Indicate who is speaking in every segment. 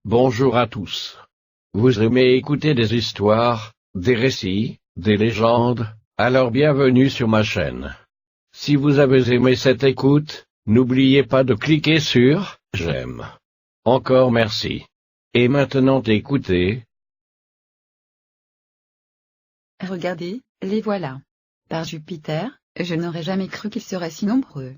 Speaker 1: Bonjour à tous. Vous aimez écouter des histoires, des récits, des légendes, alors bienvenue sur ma chaîne. Si vous avez aimé cette écoute, n'oubliez pas de cliquer sur « J'aime ». Encore merci. Et maintenant écoutez.
Speaker 2: Regardez, les voilà. Par Jupiter, je n'aurais jamais cru qu'ils seraient si nombreux.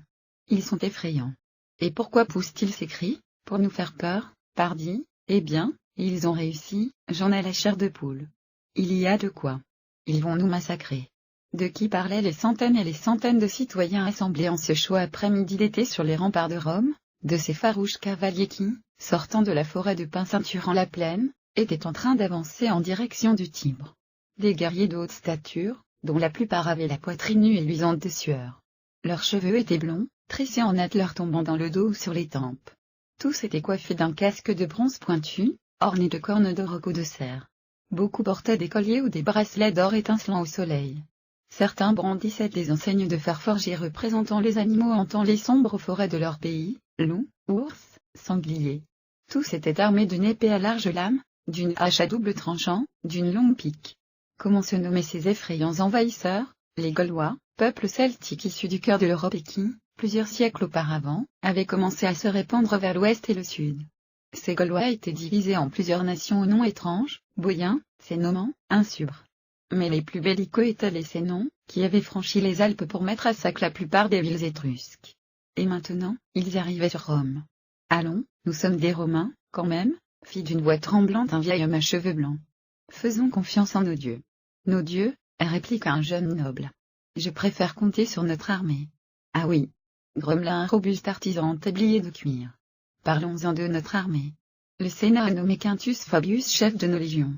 Speaker 2: Ils sont effrayants. Et pourquoi poussent-ils ces cris? Pour nous faire peur, pardi? Eh bien, ils ont réussi, j'en ai la chair de poule. Il y a de quoi. Ils vont nous massacrer. De qui parlaient les centaines et les centaines de citoyens assemblés en ce chaud après-midi d'été sur les remparts de Rome? De ces farouches cavaliers qui, sortant de la forêt de pins ceinturant la plaine, étaient en train d'avancer en direction du Tibre. Des guerriers de haute stature, dont la plupart avaient la poitrine nue et luisante de sueur. Leurs cheveux étaient blonds, tressés en nattes leur tombant dans le dos ou sur les tempes. Tous étaient coiffés d'un casque de bronze pointu, orné de cornes de roc ou de cerf. Beaucoup portaient des colliers ou des bracelets d'or étincelant au soleil. Certains brandissaient des enseignes de fer forgé représentant les animaux hantant les sombres forêts de leur pays, loups, ours, sangliers. Tous étaient armés d'une épée à large lame, d'une hache à double tranchant, d'une longue pique. Comment se nommaient ces effrayants envahisseurs? Les Gaulois, peuple celtique issu du cœur de l'Europe et qui, plusieurs siècles auparavant, avaient commencé à se répandre vers l'ouest et le sud. Ces Gaulois étaient divisés en plusieurs nations aux noms étranges, Boyens, Cénomans, Insubres. Mais les plus belliqueux étaient les Sénons, qui avaient franchi les Alpes pour mettre à sac la plupart des villes étrusques. Et maintenant, ils arrivaient sur Rome. Allons, nous sommes des Romains, quand même, fit d'une voix tremblante un vieil homme à cheveux blancs. Faisons confiance en nos dieux. Nos dieux, répliqua un jeune noble. Je préfère compter sur notre armée. Ah oui, grommela un robuste artisan en tablier de cuir. Parlons-en de notre armée. Le Sénat a nommé Quintus Fabius chef de nos légions.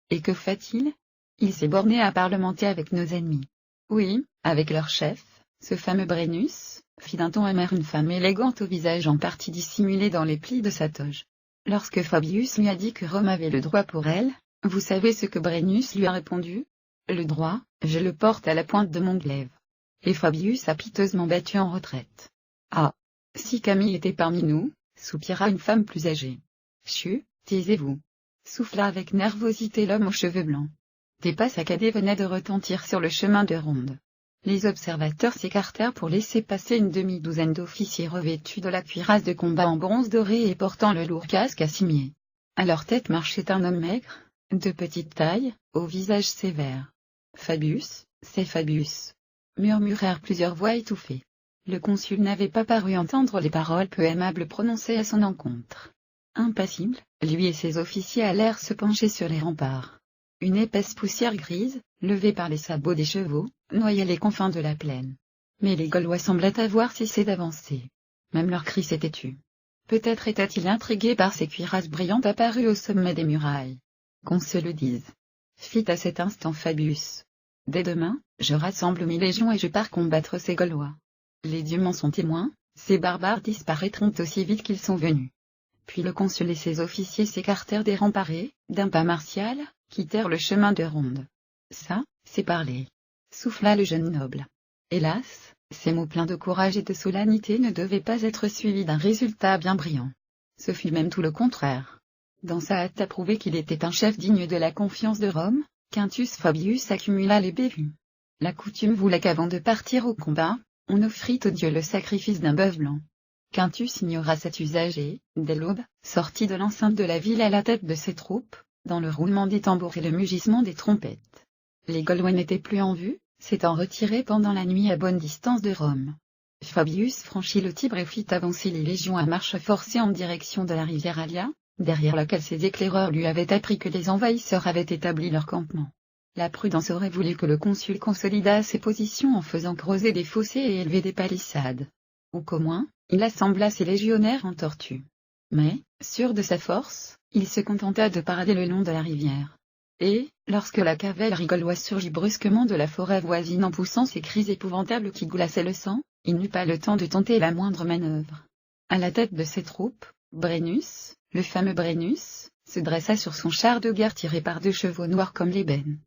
Speaker 2: Et que fait-il? Il s'est borné à parlementer avec nos ennemis. Oui, avec leur chef, ce fameux Brennus, fit d'un ton amer une femme élégante au visage en partie dissimulé dans les plis de sa toge. Lorsque Fabius lui a dit que Rome avait le droit pour elle, vous savez ce que Brennus lui a répondu? Le droit, je le porte à la pointe de mon glaive. Et Fabius a piteusement battu en retraite. Ah! Si Camille était parmi nous, soupira une femme plus âgée. Chut, taisez-vous. Souffla avec nervosité l'homme aux cheveux blancs. Des pas saccadés venaient de retentir sur le chemin de ronde. Les observateurs s'écartèrent pour laisser passer une demi-douzaine d'officiers revêtus de la cuirasse de combat en bronze doré et portant le lourd casque à cimier. À leur tête marchait un homme maigre, de petite taille, au visage sévère. Fabius, c'est Fabius, murmurèrent plusieurs voix étouffées. Le consul n'avait pas paru entendre les paroles peu aimables prononcées à son encontre. Impassible, lui et ses officiers allèrent se pencher sur les remparts. Une épaisse poussière grise, levée par les sabots des chevaux, noyait les confins de la plaine. Mais les Gaulois semblaient avoir cessé d'avancer. Même leurs cris s'étaient tus. Peut-être étaient-ils intrigués par ces cuirasses brillantes apparues au sommet des murailles. Qu'on se le dise. Fit à cet instant Fabius. Dès demain, je rassemble mes légions et je pars combattre ces Gaulois. Les dieux m'en sont témoins, ces barbares disparaîtront aussi vite qu'ils sont venus. Puis le consul et ses officiers s'écartèrent des remparts et, d'un pas martial, quittèrent le chemin de ronde. Ça, c'est parler. Souffla le jeune noble. Hélas, ces mots pleins de courage et de solennité ne devaient pas être suivis d'un résultat bien brillant. Ce fut même tout le contraire. Dans sa hâte à prouver qu'il était un chef digne de la confiance de Rome, Quintus Fabius accumula les bévues. La coutume voulait qu'avant de partir au combat, on offrit au dieu le sacrifice d'un bœuf blanc. Quintus ignora cet usage et, dès l'aube, sortit de l'enceinte de la ville à la tête de ses troupes, dans le roulement des tambours et le mugissement des trompettes. Les Gaulois n'étaient plus en vue, s'étant retirés pendant la nuit à bonne distance de Rome. Fabius franchit le Tibre et fit avancer les légions à marche forcée en direction de la rivière Alia, derrière laquelle ses éclaireurs lui avaient appris que les envahisseurs avaient établi leur campement. La prudence aurait voulu que le consul consolidât ses positions en faisant creuser des fossés et élever des palissades. Ou qu'au moins, il assembla ses légionnaires en tortue. Mais, sûr de sa force, il se contenta de parader le long de la rivière. Et, lorsque la cavalerie gauloise surgit brusquement de la forêt voisine en poussant ses cris épouvantables qui glaçaient le sang, il n'eut pas le temps de tenter la moindre manœuvre. À la tête de ses troupes, Brennus, le fameux Brennus, se dressa sur son char de guerre tiré par 2 chevaux noirs comme l'ébène.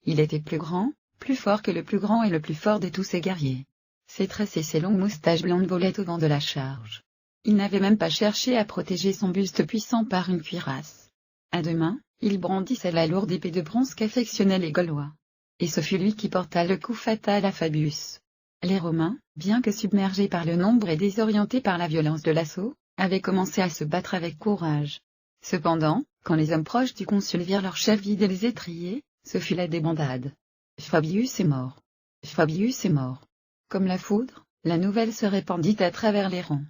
Speaker 2: Il était plus grand, plus fort que le plus grand et le plus fort de tous ses guerriers. Ses tresses et ses longues moustaches blondes volaient au vent de la charge. Il n'avait même pas cherché à protéger son buste puissant par une cuirasse. À deux mains, il brandissait la lourde épée de bronze qu'affectionnaient les Gaulois. Et ce fut lui qui porta le coup fatal à Fabius. Les Romains, bien que submergés par le nombre et désorientés par la violence de l'assaut, avaient commencé à se battre avec courage. Cependant, quand les hommes proches du consul virent leur chef vider les étriers, ce fut la débandade. Fabius est mort. Fabius est mort. Comme la foudre, la nouvelle se répandit à travers les rangs.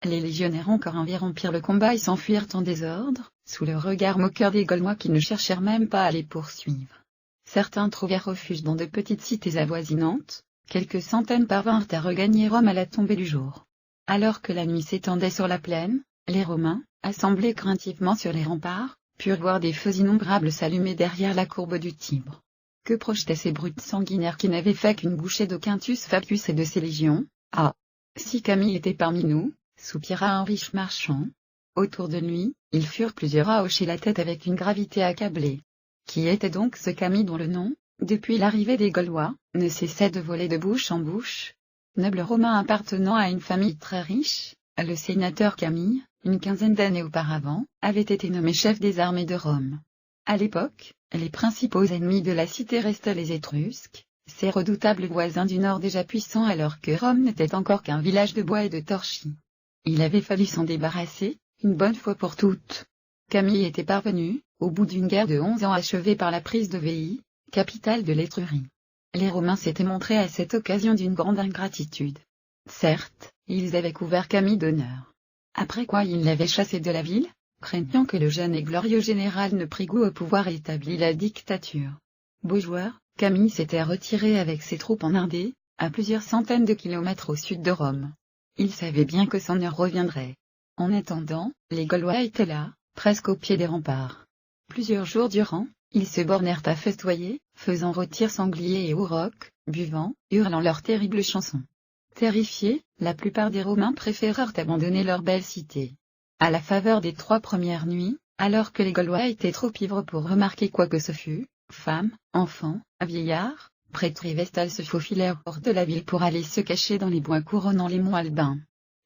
Speaker 2: Les légionnaires encore interrompirent le combat et s'enfuirent en désordre, sous le regard moqueur des Gaulois qui ne cherchèrent même pas à les poursuivre. Certains trouvèrent refuge dans de petites cités avoisinantes, quelques centaines parvinrent à regagner Rome à la tombée du jour. Alors que la nuit s'étendait sur la plaine, les Romains, assemblés craintivement sur les remparts, purent voir des feux innombrables s'allumer derrière la courbe du Tibre. Que projetaient ces brutes sanguinaires qui n'avaient fait qu'une bouchée de Quintus Fabius et de ses légions? Ah! Si Camille était parmi nous, soupira un riche marchand. Autour de lui, ils furent plusieurs à hocher la tête avec une gravité accablée. Qui était donc ce Camille dont le nom, depuis l'arrivée des Gaulois, ne cessait de voler de bouche en bouche? Noble romain appartenant à une famille très riche, le sénateur Camille, une quinzaine d'années auparavant, avait été nommé chef des armées de Rome. À l'époque, les principaux ennemis de la cité restaient les Étrusques, ces redoutables voisins du nord déjà puissants alors que Rome n'était encore qu'un village de bois et de torchis. Il avait fallu s'en débarrasser, une bonne fois pour toutes. Camille était parvenu, au bout d'une guerre de 11 ans achevée par la prise de Veii, capitale de l'Étrurie. Les Romains s'étaient montrés à cette occasion d'une grande ingratitude. Certes, ils avaient couvert Camille d'honneur. Après quoi ils l'avaient chassé de la ville, craignant que le jeune et glorieux général ne prît goût au pouvoir et établit la dictature. Beau joueur, Camille s'était retiré avec ses troupes en Ardée, à plusieurs centaines de kilomètres au sud de Rome. Il savait bien que son heure reviendrait. En attendant, les Gaulois étaient là, presque au pied des remparts. Plusieurs jours durant, ils se bornèrent à festoyer, faisant rôtir sangliers et aurochs, buvant, hurlant leurs terribles chansons. Terrifiés, la plupart des Romains préférèrent abandonner leur belle cité. À la faveur des 3 premières nuits, alors que les Gaulois étaient trop ivres pour remarquer quoi que ce fût, femmes, enfants, vieillards, prêtres et vestales se faufilèrent hors de la ville pour aller se cacher dans les bois couronnant les monts Albins.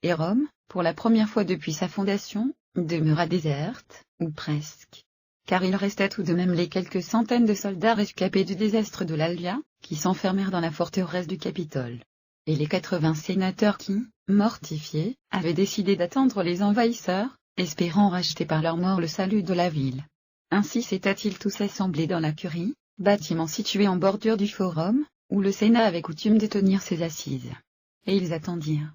Speaker 2: Et Rome, pour la première fois depuis sa fondation, demeura déserte, ou presque. Car il restait tout de même les quelques centaines de soldats rescapés du désastre de l'Allia, qui s'enfermèrent dans la forteresse du Capitole. Et les 80 sénateurs qui, mortifiés, avaient décidé d'attendre les envahisseurs, espérant racheter par leur mort le salut de la ville. Ainsi s'étaient-ils tous assemblés dans la curie, bâtiment situé en bordure du forum, où le Sénat avait coutume de tenir ses assises. Et ils attendirent.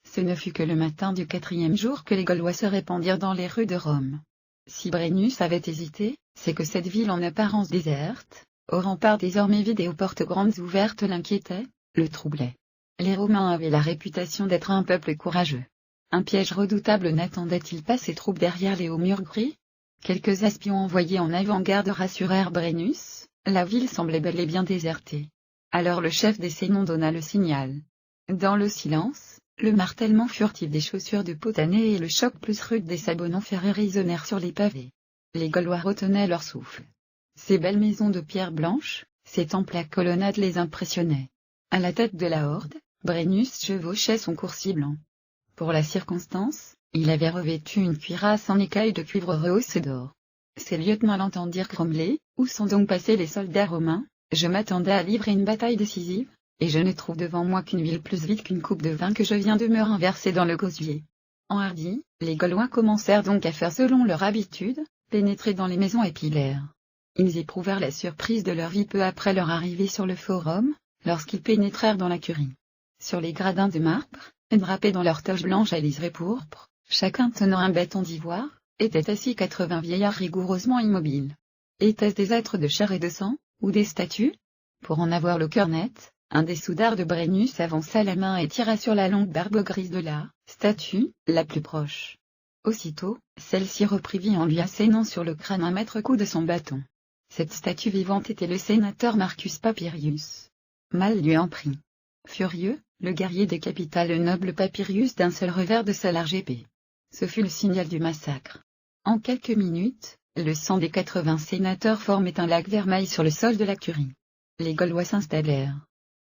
Speaker 2: Ce ne fut que le matin du 4e jour que les Gaulois se répandirent dans les rues de Rome. Si Brennus avait hésité, c'est que cette ville en apparence déserte, aux remparts désormais vides et aux portes grandes ouvertes l'inquiétait, le troublait. Les Romains avaient la réputation d'être un peuple courageux. Un piège redoutable n'attendait-il pas ces troupes derrière les hauts murs gris? Quelques espions envoyés en avant-garde rassurèrent Brennus, la ville semblait bel et bien désertée. Alors le chef des Sénons donna le signal. Dans le silence, le martèlement furtif des chaussures de potané et le choc plus rude des sabots non ferrés résonnèrent sur les pavés. Les Gaulois retenaient leur souffle. Ces belles maisons de pierre blanche, ces temples à colonnades les impressionnaient. À la tête de la horde, Brennus chevauchait son coursier blanc. Pour la circonstance, il avait revêtu une cuirasse en écailles de cuivre rehaussée d'or. Ses lieutenants l'entendirent grommeler. Où sont donc passés les soldats romains? Je m'attendais à livrer une bataille décisive, et je ne trouve devant moi qu'une ville plus vide qu'une coupe de vin que je viens de me renverser dans le gosier. Enhardis, les Gaulois commencèrent donc à faire selon leur habitude, pénétrer dans les maisons et pillèrent. Ils éprouvèrent la surprise de leur vie peu après leur arrivée sur le forum, lorsqu'ils pénétrèrent dans la curie. Sur les gradins de marbre, drapés dans leurs toges blanches à liseré pourpre, chacun tenant un bâton d'ivoire, étaient assis 80 vieillards rigoureusement immobiles. Étaient-ce des êtres de chair et de sang, ou des statues? Pour en avoir le cœur net, un des soudards de Brennus avança la main et tira sur la longue barbe grise de la statue, la plus proche. Aussitôt, celle-ci reprit vie en lui assénant sur le crâne un maître-coup de son bâton. Cette statue vivante était le sénateur Marcus Papirius. Mal lui en prit. Furieux, le guerrier décapita le noble Papirius d'un seul revers de sa large épée. Ce fut le signal du massacre. En quelques minutes, le sang des 80 sénateurs formait un lac vermeil sur le sol de la curie. Les Gaulois s'installèrent.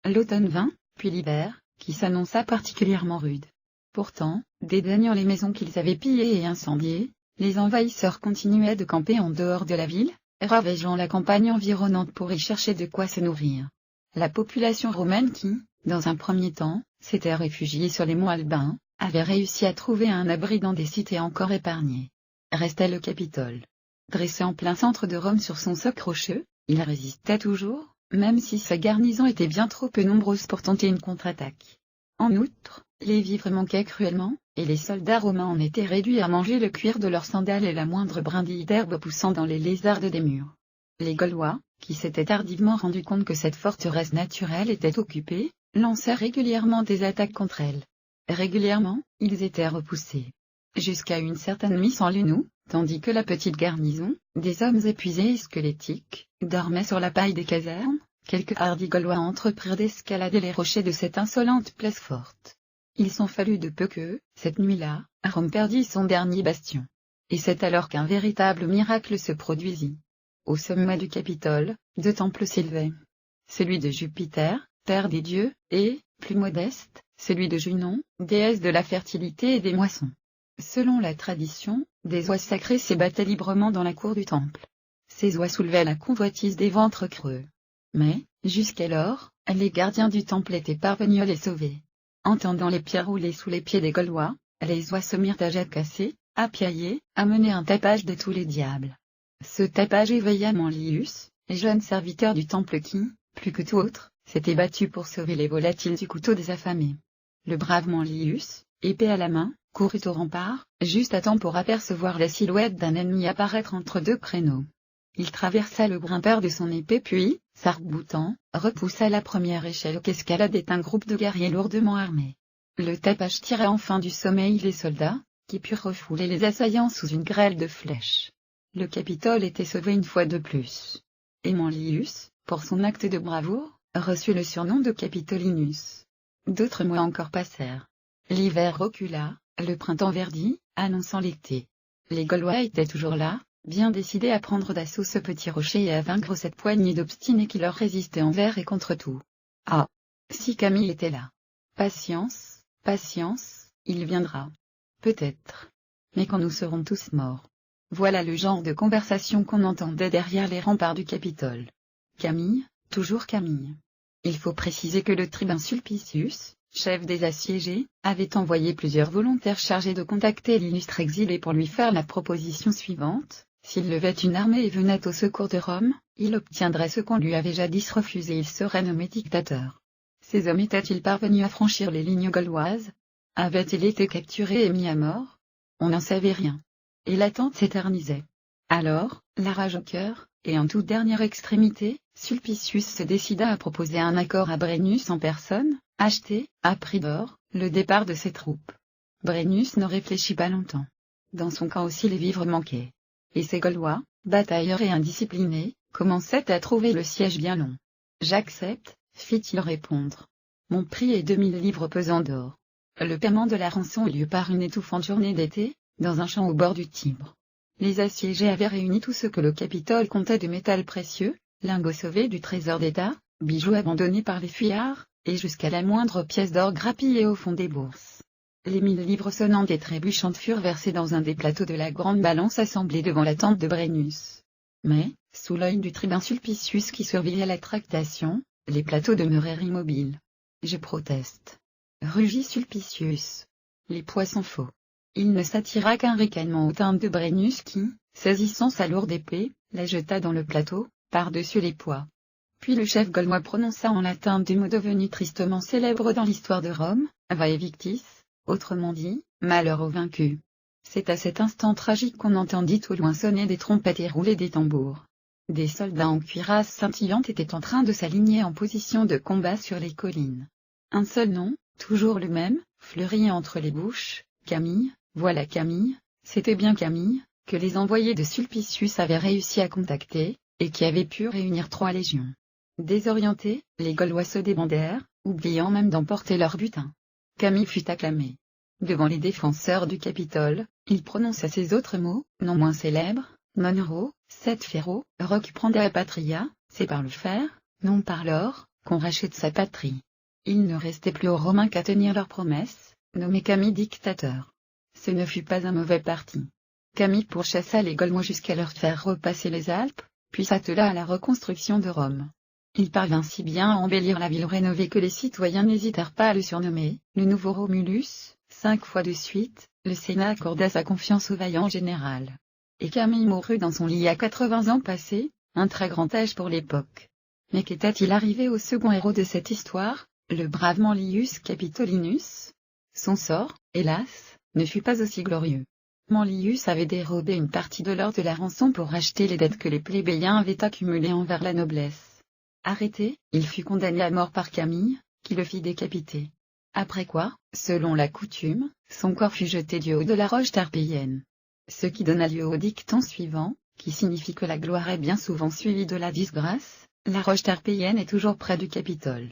Speaker 2: L'automne vint, puis l'hiver, qui s'annonça particulièrement rude. Pourtant, dédaignant les maisons qu'ils avaient pillées et incendiées, Les envahisseurs continuaient de camper en dehors de la ville, ravageant la campagne environnante pour y chercher de quoi se nourrir. La population romaine qui, dans un premier temps, s'était réfugiée sur les monts Albains, avait réussi à trouver un abri dans des cités encore épargnées. Restait le Capitole. Dressé en plein centre de Rome sur son socle rocheux, il résistait toujours, même si sa garnison était bien trop peu nombreuse pour tenter une contre-attaque. En outre, les vivres manquaient cruellement, et les soldats romains en étaient réduits à manger le cuir de leurs sandales et la moindre brindille d'herbe poussant dans les lézardes des murs. Les Gaulois, qui s'étaient tardivement rendus compte que cette forteresse naturelle était occupée, lançaient régulièrement des attaques contre elle. Régulièrement, ils étaient repoussés. Jusqu'à une certaine nuit sans lune où, tandis que la petite garnison, des hommes épuisés et squelettiques, dormaient sur la paille des casernes, quelques hardis Gaulois entreprirent d'escalader les rochers de cette insolente place forte. Il s'en fallut de peu que, cette nuit-là, Rome perdit son dernier bastion. Et c'est alors qu'un véritable miracle se produisit. Au sommet du Capitole, deux temples s'élevaient. Celui de Jupiter, père des dieux, et, plus modeste, celui de Junon, déesse de la fertilité et des moissons. Selon la tradition, des oies sacrées s'ébattaient librement dans la cour du temple. Ces oies soulevaient la convoitise des ventres creux. Mais, jusqu'alors, les gardiens du temple étaient parvenus à les sauver. Entendant les pierres rouler sous les pieds des Gaulois, les oies se mirent à jacasser, à piailler, à mener un tapage de tous les diables. Ce tapage éveilla Manlius, jeune serviteur du temple qui, plus que tout autre, s'était battu pour sauver les volatiles du couteau des affamés. Le brave Manlius, épée à la main, courut au rempart, juste à temps pour apercevoir la silhouette d'un ennemi apparaître entre deux créneaux. Il traversa le grimpeur de son épée puis, s'arc-boutant, repoussa la première échelle qu'escaladait un groupe de guerriers lourdement armés. Le tapage tira enfin du sommeil les soldats, qui purent refouler les assaillants sous une grêle de flèches. Le Capitole était sauvé une fois de plus. Et Manlius, pour son acte de bravoure, reçut le surnom de Capitolinus. D'autres mois encore passèrent. L'hiver recula, le printemps verdit, annonçant l'été. Les Gaulois étaient toujours là, bien décidés à prendre d'assaut ce petit rocher et à vaincre cette poignée d'obstinés qui leur résistaient envers et contre tout. Ah! Si Camille était là! Patience, patience, il viendra. Peut-être. Mais quand nous serons tous morts. Voilà le genre de conversation qu'on entendait derrière les remparts du Capitole. Camille, toujours Camille. Il faut préciser que le tribun Sulpicius, chef des assiégés, avait envoyé plusieurs volontaires chargés de contacter l'illustre exilé pour lui faire la proposition suivante: s'il levait une armée et venait au secours de Rome, il obtiendrait ce qu'on lui avait jadis refusé, il serait nommé dictateur. Ces hommes étaient-ils parvenus à franchir les lignes gauloises? Avaient-ils été capturés et mis à mort? On n'en savait rien. Et l'attente s'éternisait. Alors, la rage au cœur, et en toute dernière extrémité, Sulpicius se décida à proposer un accord à Brennus en personne, acheter, à prix d'or, le départ de ses troupes. Brennus ne réfléchit pas longtemps. Dans son camp aussi les vivres manquaient. Et ces Gaulois, batailleurs et indisciplinés, commençaient à trouver le siège bien long. J'accepte, fit-il répondre. Mon prix est 2000 livres pesant d'or. Le paiement de la rançon eut lieu par une étouffante journée d'été, dans un champ au bord du Tibre. Les assiégés avaient réuni tout ce que le Capitole comptait de métal précieux, lingots sauvés du trésor d'État, bijoux abandonnés par les fuyards, et jusqu'à la moindre pièce d'or grappillée au fond des bourses. Les 1000 livres sonnantes et trébuchantes furent versées dans un des plateaux de la grande balance assemblée devant la tente de Brennus. Mais, sous l'œil du tribun Sulpicius qui surveillait la tractation, les plateaux demeurèrent immobiles. Je proteste. Rugit Sulpicius. Les poids sont faux. Il ne s'attira qu'un ricanement aux teintes de Brennus qui, saisissant sa lourde épée, la jeta dans le plateau, par-dessus les poids. Puis le chef gaulois prononça en latin deux mots devenus tristement célèbres dans l'histoire de Rome, Vae Victis, autrement dit, malheur aux vaincus. C'est à cet instant tragique qu'on entendit au loin sonner des trompettes et rouler des tambours. Des soldats en cuirasses scintillantes étaient en train de s'aligner en position de combat sur les collines. Un seul nom, toujours le même, fleurit entre les bouches: Camille. Voilà Camille, c'était bien Camille, que les envoyés de Sulpicius avaient réussi à contacter, et qui avait pu réunir 3 légions. Désorientés, les Gaulois se débandèrent, oubliant même d'emporter leur butin. Camille fut acclamé. Devant les défenseurs du Capitole, il prononça ces autres mots, non moins célèbres: non euro, sed ferro, roc prenda patria, c'est par le fer, non par l'or, qu'on rachète sa patrie. Il ne restait plus aux Romains qu'à tenir leur promesse, nommer Camille dictateur. Ce ne fut pas un mauvais parti. Camille pourchassa les Gaulois jusqu'à leur faire repasser les Alpes, puis s'attela à la reconstruction de Rome. Il parvint si bien à embellir la ville rénovée que les citoyens n'hésitèrent pas à le surnommer le nouveau Romulus. 5 fois de suite, le Sénat accorda sa confiance au vaillant général. Et Camille mourut dans son lit à 80 ans passés, un très grand âge pour l'époque. Mais qu'était-il arrivé au second héros de cette histoire, le brave Manlius Capitolinus? Son sort, hélas, ne fut pas aussi glorieux. Manlius avait dérobé une partie de l'or de la rançon pour racheter les dettes que les plébéiens avaient accumulées envers la noblesse. Arrêté, il fut condamné à mort par Camille, qui le fit décapiter. Après quoi, selon la coutume, son corps fut jeté du haut de la roche tarpéienne. Ce qui donna lieu au dicton suivant, qui signifie que la gloire est bien souvent suivie de la disgrâce. La roche tarpéienne est toujours près du Capitole.